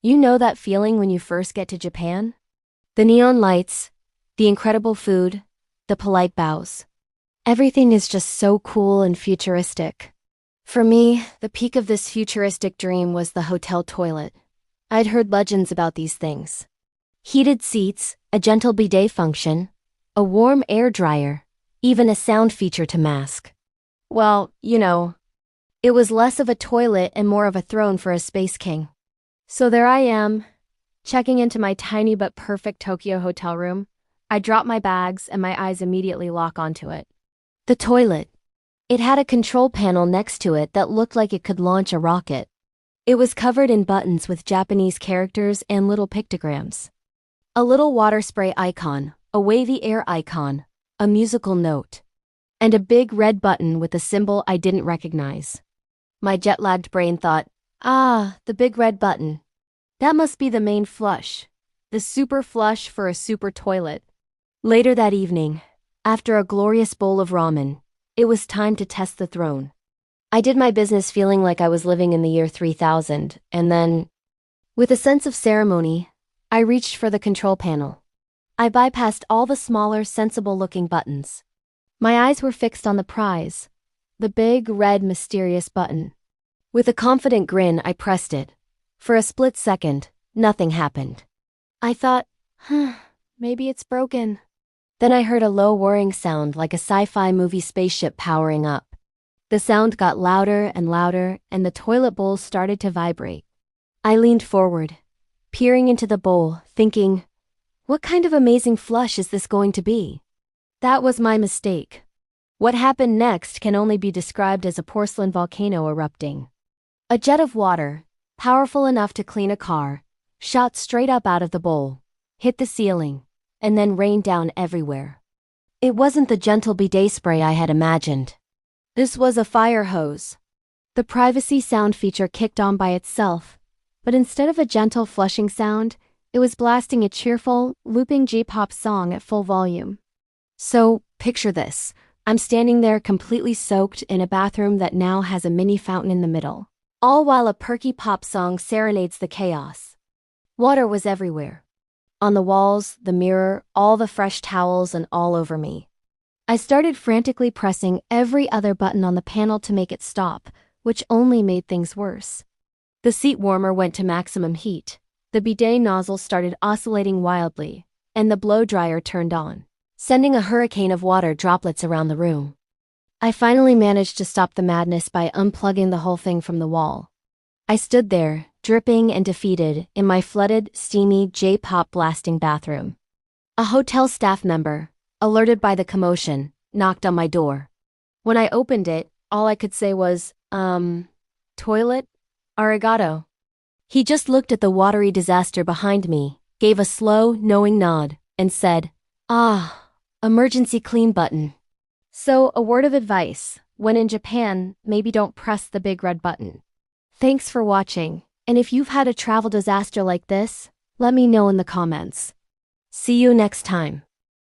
You know that feeling when you first get to Japan? The neon lights, the incredible food, the polite bows. Everything is just so cool and futuristic. For me, the peak of this futuristic dream was the hotel toilet. I'd heard legends about these things. Heated seats, a gentle bidet function, a warm air dryer, even a sound feature to mask. Well, it was less of a toilet and more of a throne for a space king. So there I am, checking into my tiny but perfect Tokyo hotel room. I drop my bags and my eyes immediately lock onto it. The toilet. It had a control panel next to it that looked like it could launch a rocket. It was covered in buttons with Japanese characters and little pictograms. A little water spray icon, a wavy air icon, a musical note, and a big red button with a symbol I didn't recognize. My jet-lagged brain thought, the big red button. That must be the main flush. The super flush for a super toilet. Later that evening, after a glorious bowl of ramen, it was time to test the throne. I did my business feeling like I was living in the year 3000, and then, with a sense of ceremony, I reached for the control panel. I bypassed all the smaller, sensible-looking buttons. My eyes were fixed on the prize, the big, red, mysterious button. With a confident grin, I pressed it. For a split second, nothing happened. I thought, maybe it's broken. Then I heard a low whirring sound like a sci-fi movie spaceship powering up. The sound got louder, and the toilet bowl started to vibrate. I leaned forward, peering into the bowl, thinking, what kind of amazing flush is this going to be? That was my mistake. What happened next can only be described as a porcelain volcano erupting. A jet of water, powerful enough to clean a car, shot straight up out of the bowl, hit the ceiling, and then rained down everywhere. It wasn't the gentle bidet spray I had imagined. This was a fire hose. The privacy sound feature kicked on by itself, but instead of a gentle flushing sound, it was blasting a cheerful, looping J-pop song at full volume. So, picture this. I'm standing there completely soaked in a bathroom that now has a mini fountain in the middle, all while a perky pop song serenades the chaos. Water was everywhere. On the walls, the mirror, all the fresh towels, and all over me. I started frantically pressing every other button on the panel to make it stop, which only made things worse. The seat warmer went to maximum heat, the bidet nozzle started oscillating wildly, and the blow dryer turned on, sending a hurricane of water droplets around the room. I finally managed to stop the madness by unplugging the whole thing from the wall. I stood there, dripping and defeated, in my flooded, steamy, J-pop blasting bathroom. A hotel staff member, alerted by the commotion, knocked on my door. When I opened it, all I could say was, toilet? Arigato. He just looked at the watery disaster behind me, gave a slow, knowing nod, and said, emergency clean button. So, a word of advice, when in Japan, maybe don't press the big red button. Thanks for watching, and if you've had a travel disaster like this, let me know in the comments. See you next time.